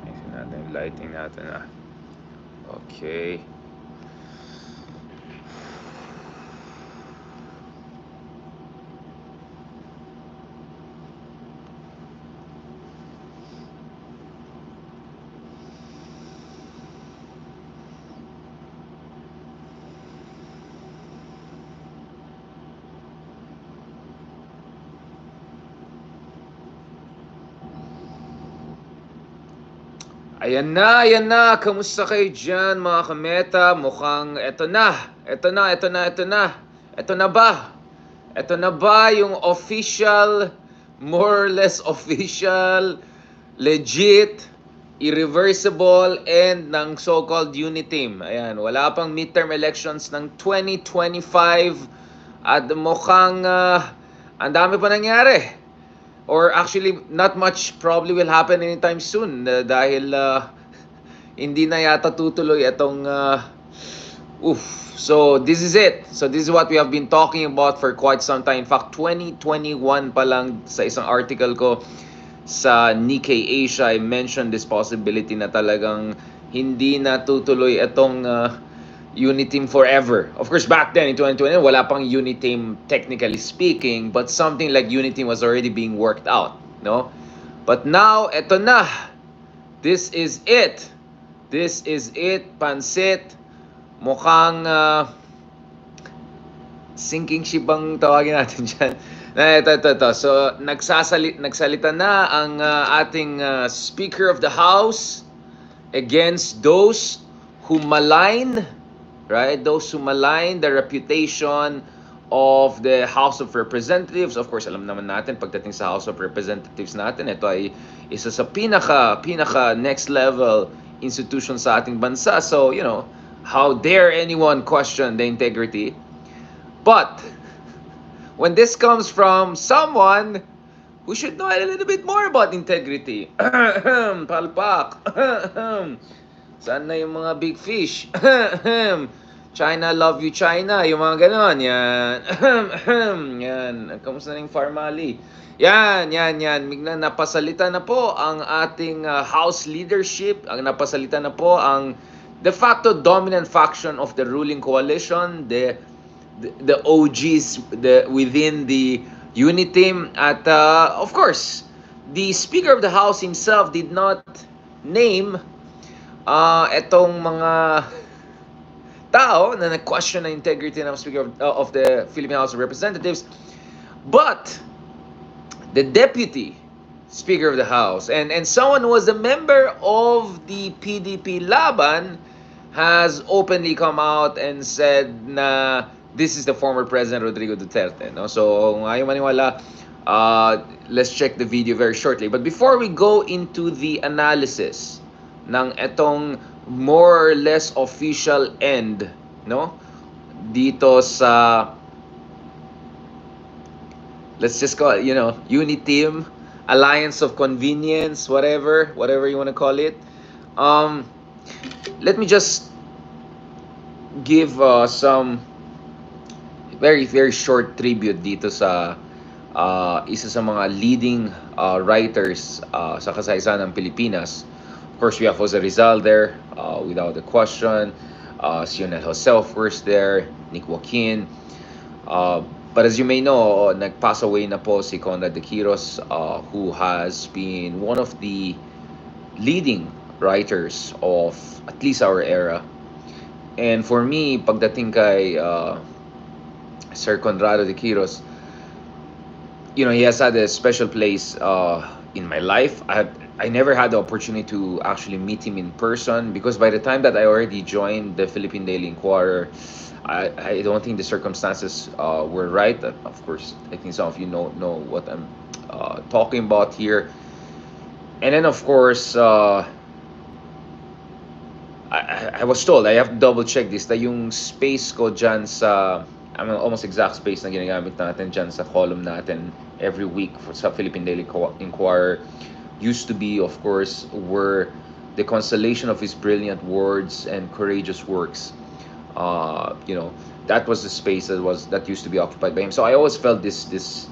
Ayusin natin yung lighting natin ah. Okay. Ayan na. Kamusta kayo dyan, mga kameta? Mukhang eto na. Eto na ba? Eto na ba yung official, more or less official, legit, irreversible end ng so-called Uniteam? Ayan, wala pang midterm elections ng 2025 at mukhang ang dami pa nangyari. Or actually, not much probably will happen anytime soon dahil hindi na yata tutuloy itong oof. So this is it. So this is what we have been talking about for quite some time. In fact, 2021 pa lang sa isang article ko sa Nikkei Asia, I mentioned this possibility na talagang hindi na tutuloy itong Uniteam forever. Of course, back then in 2020, wala pang Uniteam technically speaking, but something like Uniteam was already being worked out, no? But now, eto na. This is it. This is it, pansit. Mukhang sinking ship ang tawagin natin dyan. Ito. So, nagsalita na ang ating Speaker of the House against those who malign, right? Those who malign the reputation of the House of Representatives. Of course, alam naman natin, pagdating sa House of Representatives natin, ito ay isa sa pinaka next level institution sa ating bansa. So, how dare anyone question the integrity? But when this comes from someone who should know a little bit more about integrity, palpak, saan na yung mga big fish? China, love you China, yung mga ganon, yan. Yan, kamusta na yung Farmali? Yan. Migna, napasalita na po ang ating House leadership, ang napasalita na po ang de facto dominant faction of the ruling coalition, the OGs within the Uniteam at of course the Speaker of the House himself did not name etong mga tao na nag-question the integrity ng Speaker of the Philippine House of Representatives, but the Deputy Speaker of the House and someone who was a member of the PDP Laban has openly come out and said na this is the former President Rodrigo Duterte. No? So, ayaw maniwala, let's check the video very shortly. But before we go into the analysis ng etong more or less official end, no? Dito sa, let's just call it, Uniteam, Alliance of Convenience, whatever you want to call it. Let me just give some very short tribute dito sa isa sa mga leading writers sa kasaysayan ng Pilipinas. Of course, we have Jose Rizal there, without a question. Si Sionel Jose, of course, there. Nick Joaquin. But as you may know, nag-pass away na po si Conrad de Quiros, who has been one of the leading writers of at least our era. And for me, pagdating kay Sir Conrado de Quiros, he has had a special place in my life. I never had the opportunity to actually meet him in person because by the time that I already joined the Philippine Daily Inquirer, I don't think the circumstances were right. Of course, I think some of you know what I'm talking about here. And then, of course, I was told, I have to double check this, na yung space ko dyan sa, almost exact space na ginagamit natin dyan sa column natin every week sa Philippine Daily Inquirer used to be, of course, were the constellation of his brilliant words and courageous works. You know, that was the space that used to be occupied by him. So I always felt this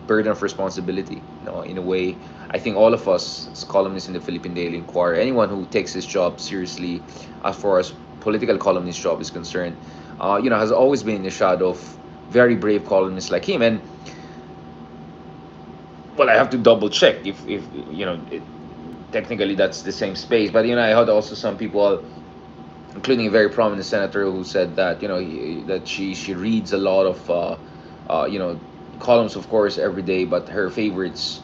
burden of responsibility. You know, in a way, I think all of us as columnists in the Philippine Daily Inquirer, anyone who takes his job seriously, as far as political columnist job is concerned, you know, has always been in the shadow of very brave columnists like him. And well, I have to double check if you know, technically that's the same space. But you know, I had also some people, including a very prominent senator, who said that, you know, that she reads a lot of you know, columns, of course, every day, but her favorites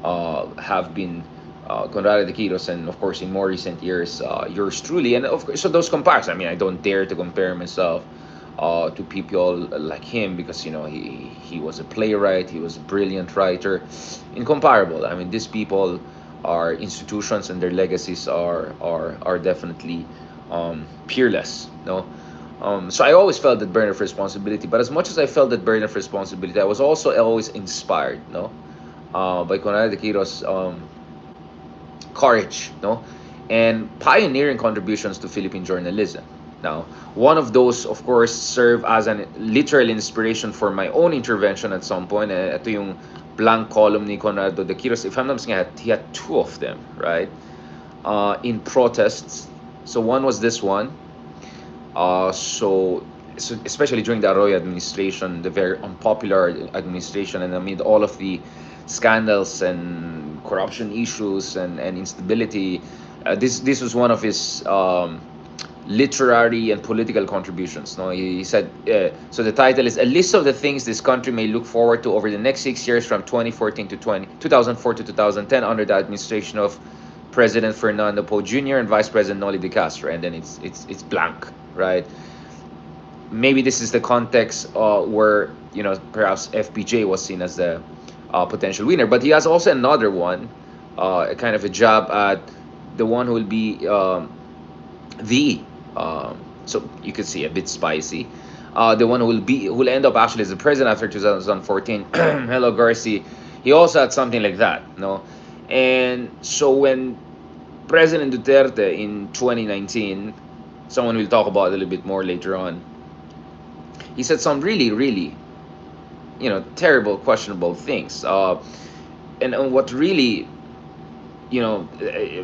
have been Conrado de Quiros, and of course in more recent years yours truly. And of course, so those comparisons, I mean, I don't dare to compare myself to people like him, because you know, he was a playwright, he was a brilliant writer, incomparable. I mean, these people are institutions, and their legacies are definitely peerless. No, so I always felt that burden of responsibility. But as much as I felt that burden of responsibility, I was also always inspired, no, by Conrado de Quiros' courage, no, and pioneering contributions to Philippine journalism. Now, one of those, of course, served as an literal inspiration for my own intervention at some point. Ito yung blank column ni Conrado de Quiros. If I'm not mistaken, he had two of them, right? In protests. So one was this one. So especially during the Arroyo administration, the very unpopular administration, and amid all of the scandals and corruption issues and instability, this was one of his literary and political contributions. No, he said, so the title is "A List of the Things This Country May Look Forward to Over the Next 6 Years from 2014 to 2004 to 2010 under the administration of President Fernando Poe Jr. and Vice President Noli de Castro." And then it's blank, right? Maybe this is the context where, you know, perhaps FPJ was seen as the potential winner. But he has also another one, a kind of a jab at the one who will be the so you could see a bit spicy. The one who will end up actually as the president after 2014. Hello, Garci. He also had something like that, no? And so when President Duterte in 2019, someone we'll talk about a little bit more later on, he said some really, really, you know, terrible, questionable things. And what really, you know,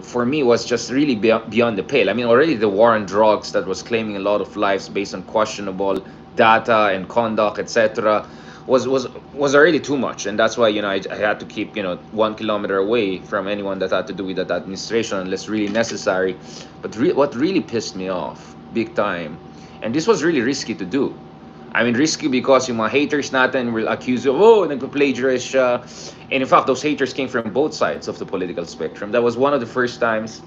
for me was just really beyond the pale. I mean, already the war on drugs that was claiming a lot of lives based on questionable data and conduct, etc., was already too much. And that's why, you know, I had to keep, you know, 1 kilometer away from anyone that had to do with that administration unless really necessary. But what really pissed me off big time, and this was really risky to do. I mean, risky because yung mga haters natin will accuse you of, oh, nagpa-plagiarize siya. And in fact, those haters came from both sides of the political spectrum. That was one of the first times,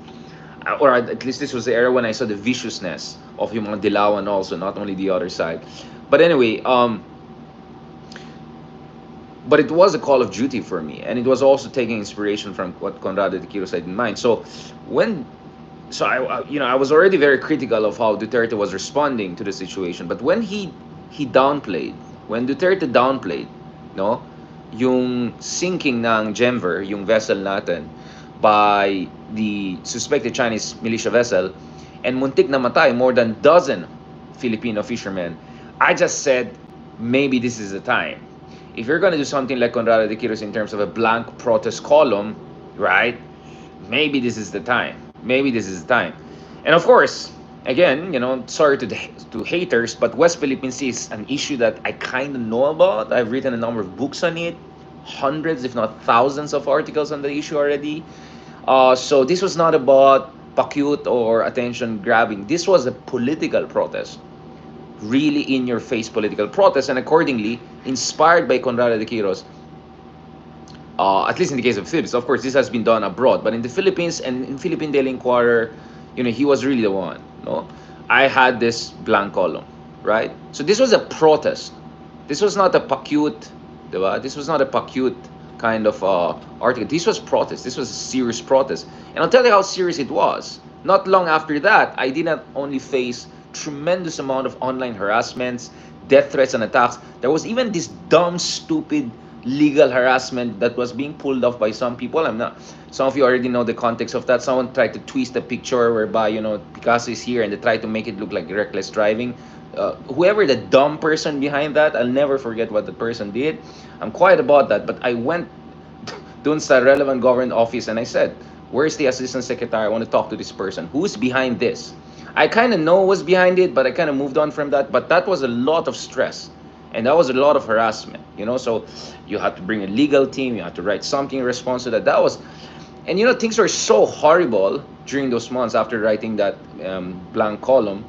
or at least this was the era when I saw the viciousness of yung mga Dilawan also, not only the other side. But anyway, but it was a call of duty for me, and it was also taking inspiration from what Conrado de Quiros had in mind. So I you know, I was already very critical of how Duterte was responding to the situation. But when he downplayed, when Duterte downplayed, no, yung sinking ng Gemver, yung vessel natin, by the suspected Chinese militia vessel, and muntik na matay more than dozen Filipino fishermen, I just said, maybe this is the time. If you're going to do something like Conrado de Quiros in terms of a blank protest column, right, maybe this is the time. Maybe this is the time. And of course, again, you know, sorry to haters, but West Philippine Sea is an issue that I kind of know about. I've written a number of books on it, hundreds, if not thousands, of articles on the issue already. So this was not about pa-cute or attention grabbing. This was a political protest, really in-your-face political protest, and accordingly, inspired by Conrado de Quiros, at least in the case of the Philippines. Of course, this has been done abroad, but in the Philippines and in Philippine Daily Inquirer, you know, he was really the one. No, I had this blank column, right? So this was a protest. This was not a pa-cute, diba? This was not a pa-cute kind of article. This was protest. This was a serious protest, and I'll tell you how serious it was. Not long after that, I did not only face tremendous amount of online harassments, death threats, and attacks. There was even this dumb, stupid legal harassment that was being pulled off by some people. I'm not. Some of you already know the context of that. Someone tried to twist a picture whereby Picasso is here, and they tried to make it look like reckless driving. Whoever the dumb person behind that, I'll never forget what the person did. I'm quiet about that, but I went dun sa relevant government office and I said, "Where's the assistant secretary? I want to talk to this person. Who's behind this?" I kind of know what's behind it, but I kind of moved on from that. But that was a lot of stress, and that was a lot of harassment. So you had to bring a legal team. You had to write something in response to that. That was, and things were so horrible during those months after writing that blank column.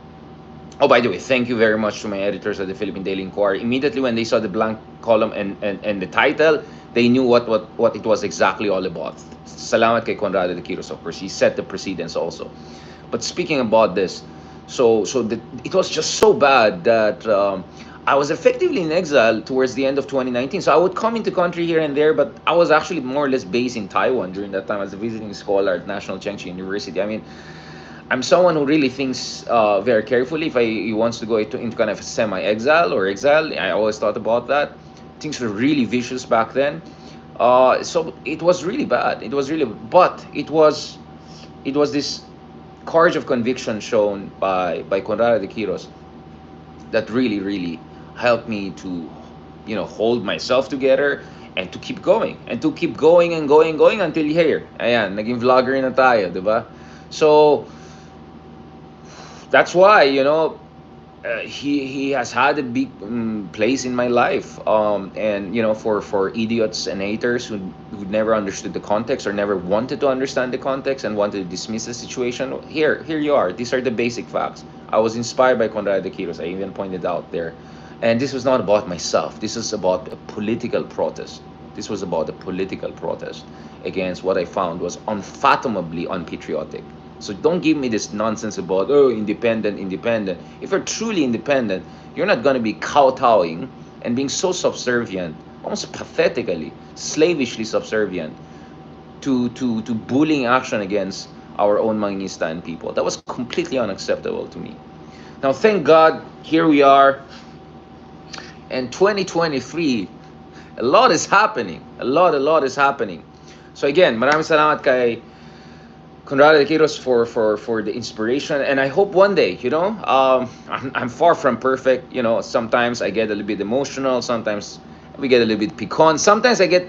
Oh, by the way, thank you very much to my editors at the Philippine Daily Inquirer. Immediately when they saw the blank column and the title, they knew what it was exactly all about. Salamat kay Conrado de Quiros, of course. He set the precedence also. But speaking about this, it was just so bad that I was effectively in exile towards the end of 2019. So I would come into country here and there, but I was actually more or less based in Taiwan during that time as a visiting scholar at National Chengchi University. I mean, I'm someone who really thinks very carefully if he wants to go into kind of semi-exile or exile. I always thought about that. Things were really vicious back then. So it was really bad. But it was this courage of conviction shown by Conrado de Quiros that really, really helped me to, hold myself together and to keep going and going until here. Ayan, naging vlogger na tayo, di ba? So that's why he has had a big place in my life, and for idiots and haters who never understood the context or never wanted to understand the context and wanted to dismiss the situation, here you are. These are the basic facts. I was inspired by Conrado de Quiros. I even pointed out there, and this was not about myself. This is about a political protest. This was about a political protest against what I found was unfathomably unpatriotic. So don't give me this nonsense about, oh, independent. If you're truly independent, you're not going to be kowtowing and being so subservient, almost pathetically, slavishly subservient to bullying action against our own Mangingistan people. That was completely unacceptable to me. Now, thank God, here we are. And 2023, a lot is happening. A lot is happening. So again, maraming salamat kay Conrado de Quiros for the inspiration, and I hope one day, I'm far from perfect. Sometimes I get a little bit emotional. Sometimes we get a little bit picon. Sometimes I get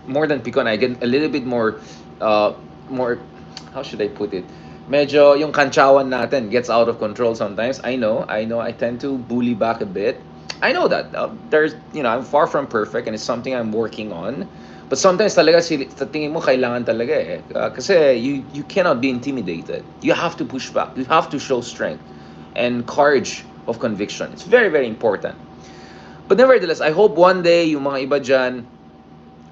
more than picon. I get a little bit more. How should I put it? Medyo yung kantsawan natin gets out of control sometimes. I know. I tend to bully back a bit. I know that I'm far from perfect, and it's something I'm working on. But sometimes talaga sa tingin mo kailangan talaga eh. Kasi you cannot be intimidated. You have to push back. You have to show strength and courage of conviction. It's very, very important. But nevertheless, I hope one day yung mga iba dyan,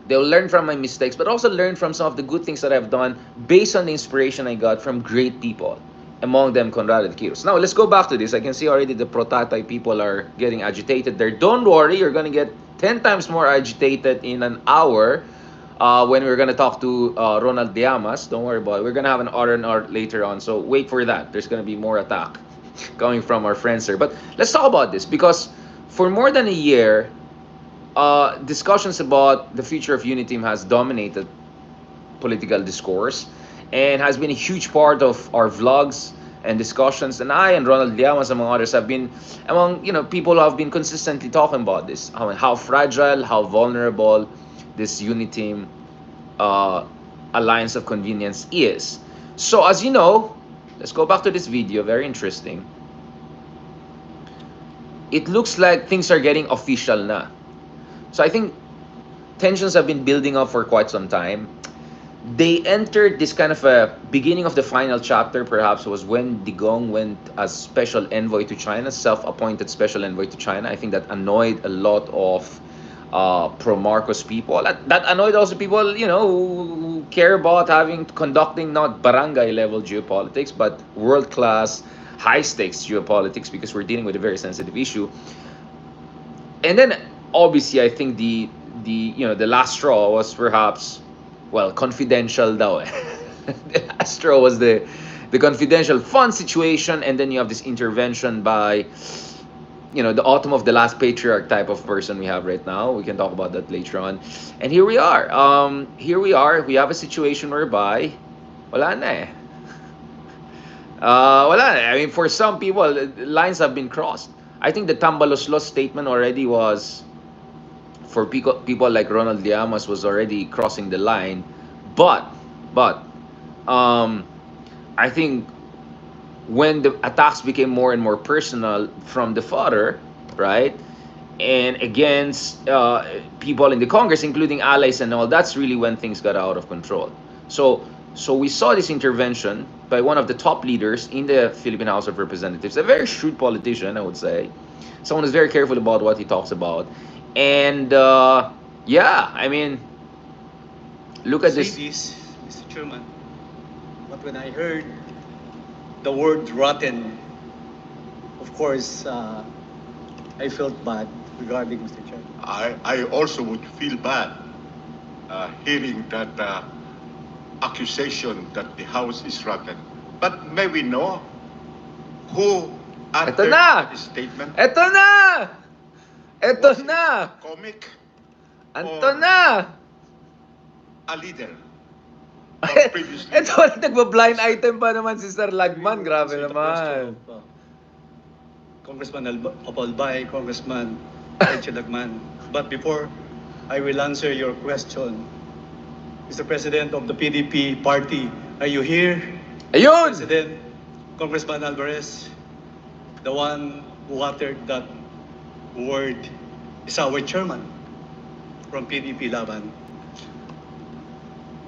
they'll learn from my mistakes, but also learn from some of the good things that I've done based on the inspiration I got from great people. Among them, Conrado de Quiros. Now, let's go back to this. I can see already the pro-Tatay people are getting agitated there. Don't worry, you're going to get 10 times more agitated in an hour when we're going to talk to Ronald Diamas. Don't worry about it. We're going to have an R&R later on, so wait for that. There's going to be more attack coming from our friends here. But let's talk about this, because for more than a year, discussions about the future of Uniteam has dominated political discourse and has been a huge part of our vlogs and discussions. And I and Ronald Diamas, among others, have been among people who have been consistently talking about this, how fragile, how vulnerable this Uniteam alliance of convenience is. So as you know, let's go back to this video. Very interesting. It looks like things are getting official na. So I think tensions have been building up for quite some time. They entered this kind of a beginning of the final chapter, perhaps, was when Digong went as special envoy to China, self-appointed special envoy to China. I think that annoyed a lot of pro-Marcos people. That annoyed also people, who care about conducting not barangay-level geopolitics, but world-class, high-stakes geopolitics, because we're dealing with a very sensitive issue. And then, obviously, I think the last straw was perhaps, well, confidential daw eh. The last straw was the confidential fund situation, and then you have this intervention by the autumn of the last patriarch type of person we have right now. We can talk about that later on. And here we are. Here we are. We have a situation whereby wala na eh. Wala na. I mean, for some people, lines have been crossed. I think the Tambaloslos statement already was, for people like Ronald Llamas, was already crossing the line. But um, I think when the attacks became more and more personal from the father, right, and against people in the Congress, including allies and all, that's really when things got out of control. So, so we saw this intervention by one of the top leaders in the Philippine House of Representatives, a very shrewd politician, I would say, someone who's very careful about what he talks about, and yeah, I mean, look at Say this. this, Mr. Chairman, but when I heard the word rotten, of course, I felt bad regarding Mr. Chairman. I also would feel bad hearing that accusation that the house is rotten. But may we know who Ito uttered na! this statement? Ito na! Ito Was it na! comic Ito or na! a leader? Or previously? Ito, nagba-blind item pa naman si Sir Lagman. Grabe Answer the naman. question of, Congressman Apalbay, Congressman Eche Lagman. But before I will answer your question, Mr. President of the PDP party, are you here? Ayun! President, Congressman Alvarez, the one who uttered that word is our chairman from PDP Laban.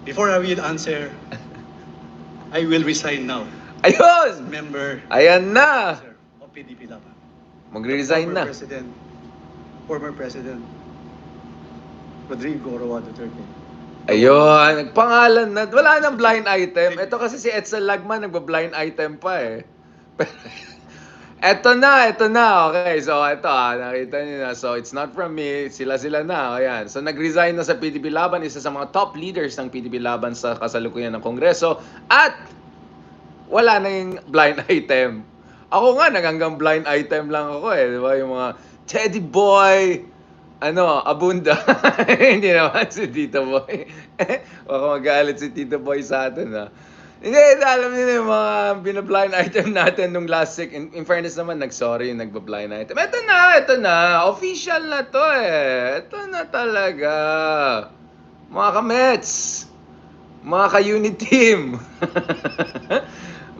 Before I will answer, I will resign now. Ayun! Member Ayan na! of PDP Laban. Magre-resign na. Former President Rodrigo Roa Duterte. Ayun, nagpangalan na. Wala nang blind item. Ito kasi si Edsel Lagman, nagba-blind item pa eh. Ito na. Okay, so ito nakita niyo na. So it's not from me, sila na. Ayan. So nag-resign na sa PDP Laban, isa sa mga top leaders ng PDP Laban sa kasalukuyan ng Kongreso. At wala na yung blind item. Ako nga, hanggang blind item lang ako eh. Di ba? Yung mga Teddy Boy, Abunda. Hindi naman si Tito Boy. Baka magalit si Tito Boy sa atin, ha? Hindi, alam niyo yung mga binablind item natin nung last week. In fairness naman, nag-sorry yung nagba-blind item. Ito na. Official na to eh. Ito na talaga. Mga ka-Mets. Mga ka-Uniteam.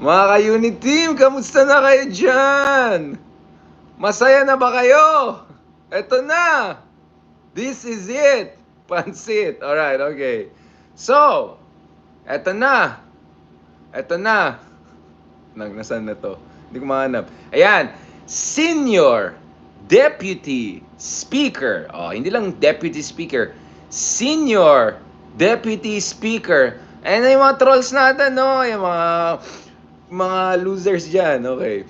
Mga ka-Uniteam, kamusta na kayo dyan? Masaya na ba kayo? Ito na. This is it. Pansit. Alright, okay. So, eto na. Nasaan na to? Hindi ko mahanap. Ayan. Senior Deputy Speaker. Hindi lang Deputy Speaker. Senior Deputy Speaker. Ayan na yung mga trolls natin, no? Yung mga losers dyan. Okay.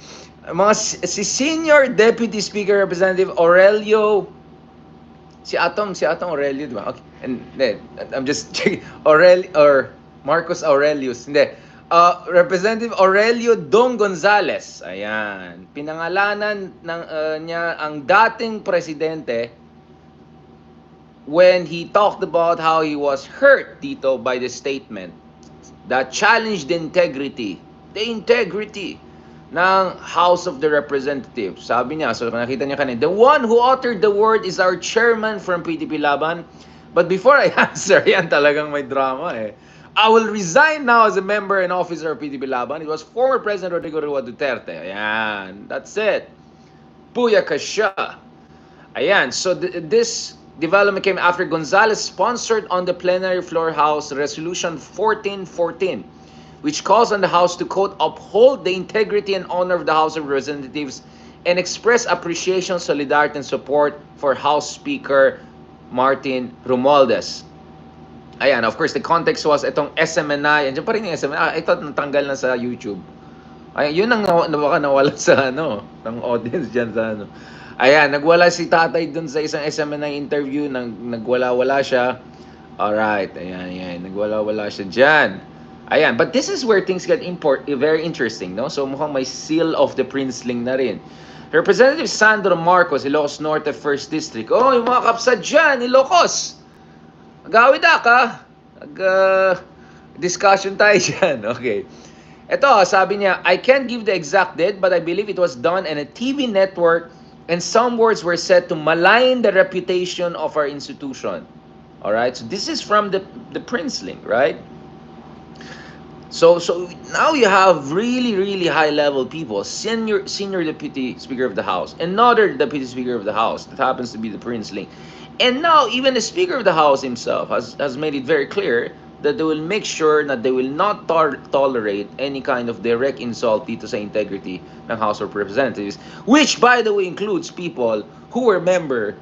Si Senior Deputy Speaker Representative Aurelio, si Atong Aurelio, di ba? Okay. And then, I'm just checking. Marcos Aurelius. Hindi. Representative Aurelio Dong Gonzales. Ayan. Pinangalanan niya ang dating presidente when he talked about how he was hurt dito by the statement that challenged the integrity ng House of the Representatives. Sabi niya, so nakita niya kanina, the one who uttered the word is our chairman from PDP Laban. But before I answer, yan talagang may drama eh. I will resign now as a member and officer of PDP Laban. It was former President Rodrigo Roa Duterte. Ayan, that's it. Puya ka siya. Ayan, so this development came after Gonzales sponsored on the plenary floor House Resolution 1414, which calls on the House to, quote, uphold the integrity and honor of the House of Representatives and express appreciation, solidarity, and support for House Speaker Martin Romualdez. Ayan, of course, the context was itong SMNI. Andiyan pa rin yung SMNI. Ito, natanggal na sa YouTube. Ayan, yun ang baka nawala sa, ng audience dyan sa, Ayan, nagwala si tatay dun sa isang SMNI interview. Nagwala-wala siya. Alright, ayan. Nagwala-wala siya dyan. Ayan, but this is where things get very interesting, no? So mukhang may seal of the princeling na rin. Representative Sandro Marcos, Ilocos Norte, 1st District. Oh, yung mga kapsad dyan, Ilocos. Agawid ka. Discussion tayo dyan. Okay. Ito, sabi niya, I can't give the exact date, but I believe it was done in a TV network and some words were said to malign the reputation of our institution. Alright? So this is from the Princeling, right? So now you have really high level people, senior deputy speaker of the house, another deputy speaker of the house that happens to be the Princeling, and now even the speaker of the house himself has made it very clear that they will make sure that they will not tolerate any kind of direct insult dito sa integrity ng House of Representatives, which by the way includes people who were member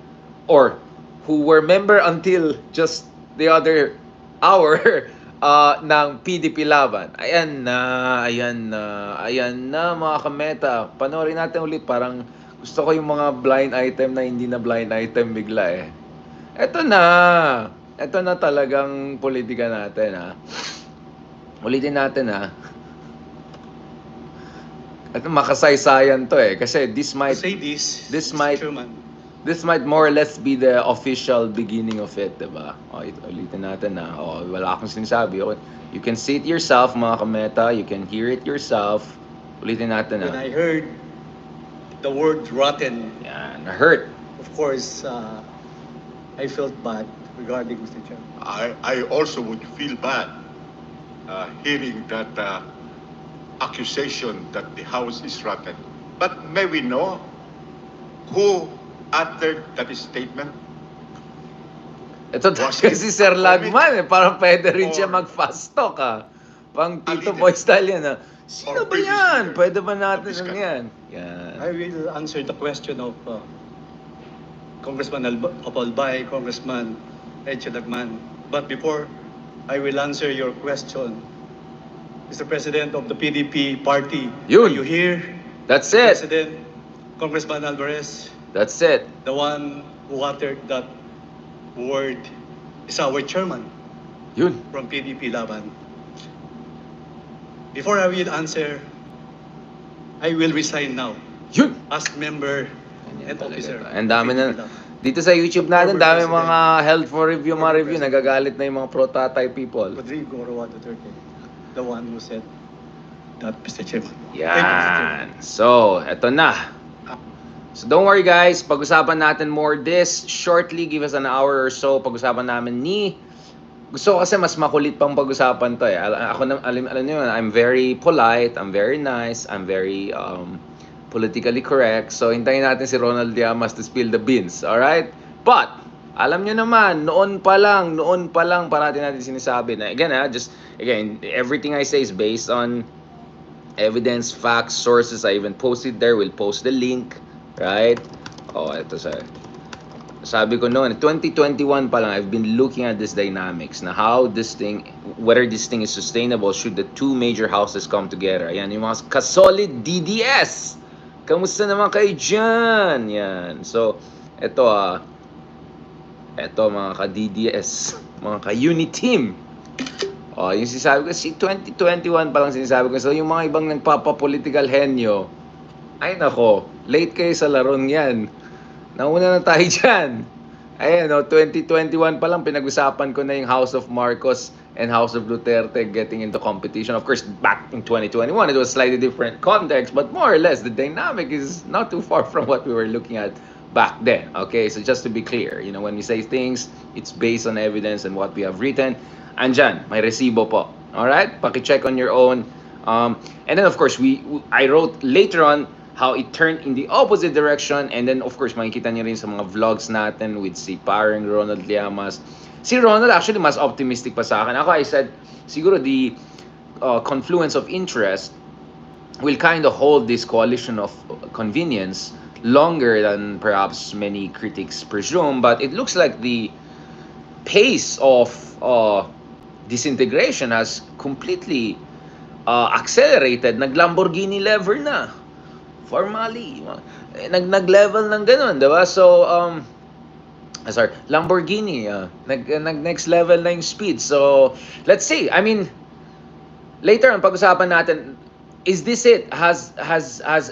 or who were member until just the other hour ng PDP laban. Ayan na mga kameta. Panoorin natin ulit, parang gusto ko yung mga blind item na hindi na blind item bigla eh. Ito na talagang politika natin ha. Ulitin natin ha. Ito makasaysayan to eh kasi this might more or less be the official beginning of it, diba? O, ulitin natin na. O, wala akong sinasabi. O, you can see it yourself, mga kameta. You can hear it yourself. Ulitin natin na. When I heard the word rotten, Yan, hurt. of course, I felt bad regarding Mr. Chair. I also would feel bad hearing that accusation that the House is rotten. But may we know who uttered that statement? Ito talaga si Sir Lagman eh. Parang pwede rin siya mag-fast talk Pang Tito Boy style yan Sino ba yan? Pwede ba natin yan? Yan. I will answer the question of Congressman Apolbay, Congressman Lagman. But before I will answer your question, Mr. President of the PDP party, Yun. are you here? That's it. President, Congressman Alvarez, That's it. the one who uttered that word is our chairman Yun. from PDP Laban. Before I will answer, I will resign now Yun. as member and Talaga officer. to. Ang dami na. Dito sa YouTube natin, dami mga health for review, mga review. Nagagalit na yung mga pro-tatay people. Rodrigo Roa Duterte, the one who said that, Mr. Chairman. Thank you, Mr. Yan. Chairman. So, eto na. So, don't worry guys. Pag-usapan natin more this shortly. Give us an hour or so. Pag-usapan namin gusto ko kasi mas makulit pang pag-usapan to eh. Alam niyo, I'm very polite, I'm very nice, I'm very politically correct. So, hintayin natin si Ronald Llamas to spill the beans. Alright? But, alam niyo naman, noon pa lang, parati natin sinasabi na, again, everything I say is based on evidence, facts, sources. I even posted there. We'll post the link. Right? Oh, ito sabi ko noon, 2021 pa lang, I've been looking at this dynamics na how this thing, whether this thing is sustainable should the two major houses come together. Ayan, yung mga kasolid DDS. Kamusta naman kayo dyan? Yan. So, ito mga ka-DDS, mga ka-Uniteam. Oh, yung sinasabi ko, 2021 pa lang sinasabi ko. So, yung mga ibang nagpapa-political henyo, ay nako, late kayo sa laron yan. Nauna na tayo dyan. Ayan, 2021 pa lang, pinag-usapan ko na yung House of Marcos and House of Duterte getting into competition. Of course, back in 2021, it was slightly different context, but more or less, the dynamic is not too far from what we were looking at back then. Okay, so just to be clear, when we say things, it's based on evidence and what we have written. Andyan, may resibo po. Alright? Paki-check on your own. And then, of course, I wrote later on how it turned in the opposite direction. And then, of course, makikita niyo rin sa mga vlogs natin with si parang Ronald Llamas. Si Ronald actually mas optimistic pa sa akin. Ako, I said, siguro the confluence of interest will kind of hold this coalition of convenience longer than perhaps many critics presume. But it looks like the pace of disintegration has completely accelerated. Nag-Lamborghini lever na. Formally, nag-level ng ganun, diba? So, Lamborghini, nag-next level na yung speed. So, let's see. I mean, later on, pag-usapan natin, is this it? Has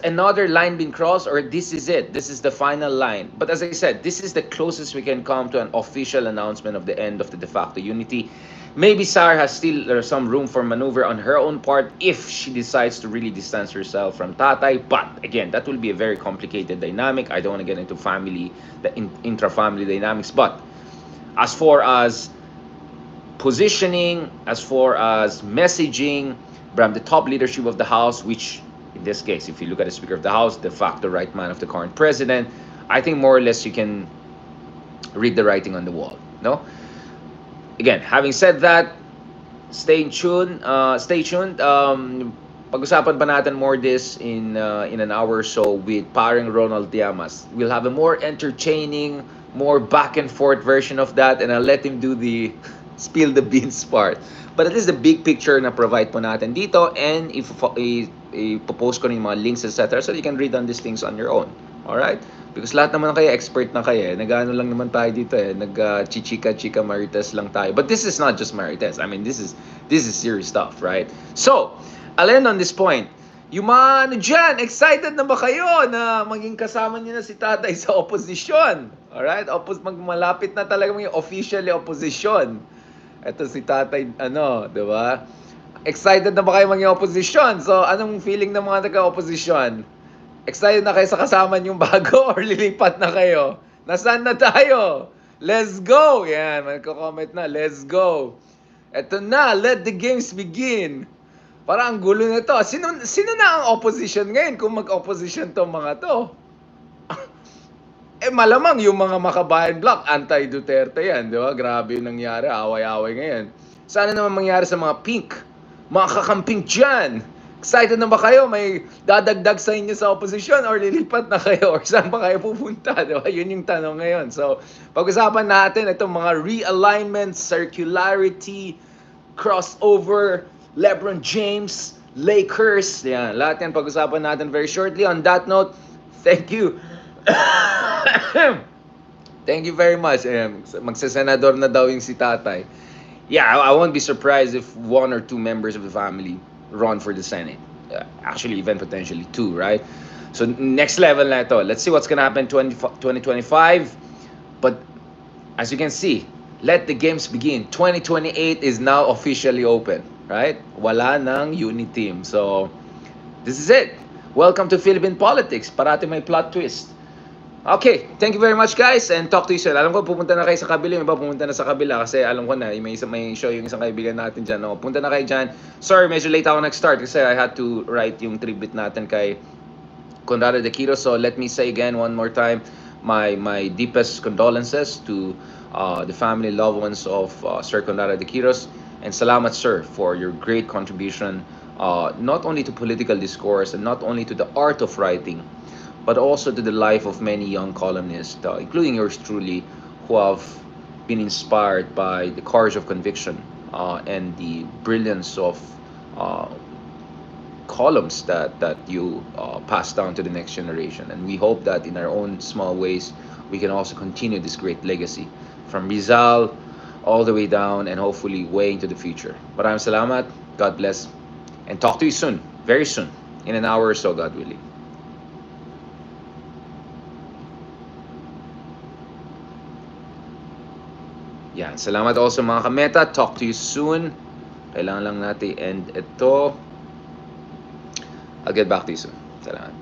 another line been crossed, or this is it? This is the final line. But as I said, this is the closest we can come to an official announcement of the end of the de facto unity. Maybe Sar has still some room for maneuver on her own part if she decides to really distance herself from Tatay. But again, that will be a very complicated dynamic. I don't want to get into intra-family dynamics. But as far as positioning, as far as messaging from the top leadership of the House, which in this case, if you look at the Speaker of the House, de facto right man of the current president, I think more or less you can read the writing on the wall. No? Again, having said that, stay tuned. Stay tuned. Pag-usapan pa natin more this in an hour or so with paring Ronald Diamas. We'll have a more entertaining, more back and forth version of that, and I'll let him do the spill the beans part. But at least the big picture na provide po natin dito, and i-post ko rin yung mga links, etc. so you can read on these things on your own. Alright? Because lahat naman kayo, expert na kayo. Nag-ano lang naman tayo dito Nag-chichika marites lang tayo. But this is not just marites. I mean, this is serious stuff, right? So, I'll end on this point. Yung mga dyan, excited na ba kayo na maging kasama niyo na si Tatay sa opposition? Alright? Malapit na talaga yung officially opposition. Ito si Tatay, di ba? Excited na ba kayo maging opposition? So, anong feeling ng mga taga-opposition? Excited na kayo sa kasama niyong bago or lilipat na kayo? Nasaan na tayo? Let's go! Yan, magko-comment na. Let's go! Eto na, let the games begin. Parang ang gulo na to. Sino na ang opposition ngayon kung mag-opposition to mga to? Malamang yung mga makabayan block, anti-Duterte yan, di ba? Grabe yung nangyari, away-away ngayon. Sana naman mangyari sa mga pink, mga kakamping dyan. Excited na ba kayo? May dadagdag sa inyo sa opposition or lilipat na kayo? Or saan pa kayo pupunta? Diba? Yun yung tanong ngayon. So, pag-usapan natin itong mga realignment, circularity, crossover, LeBron James, Lakers. Yan, lahat yan pag-usapan natin very shortly. On that note, thank you. Thank you very much. Magsasenador na daw yung si Tatay. Yeah, I won't be surprised if one or two members of the family run for the Senate. Actually, even potentially two, right? So, next level na ito. Let's see what's gonna happen 2025. But, as you can see, let the games begin. 2028 is now officially open, right? Wala nang Uniteam. So, this is it. Welcome to Philippine politics. Parati may plot twist. Okay, thank you very much guys, and talk to you soon. Alam ko pupunta na kayo sa kabila, yung iba pumunta na sa kabila kasi alam ko na may show yung isang kaibigan natin dyan. No? Punta na kayo dyan. Sorry, medyo late ako nag-start kasi I had to write yung tribute natin kay Conrado de Quiros. So let me say again one more time my deepest condolences to the family, loved ones of Sir Conrado de Quiros. And salamat sir for your great contribution not only to political discourse and not only to the art of writing, but also to the life of many young columnists, including yours truly, who have been inspired by the courage of conviction and the brilliance of columns that you pass down to the next generation. And we hope that in our own small ways, we can also continue this great legacy from Rizal all the way down and hopefully way into the future. Maraming salamat, God bless, and talk to you soon, very soon, in an hour or so, God willing. Yan. Salamat also mga kameta. Talk to you soon. Kailangan lang natin end ito. I'll get back to you soon. Salamat.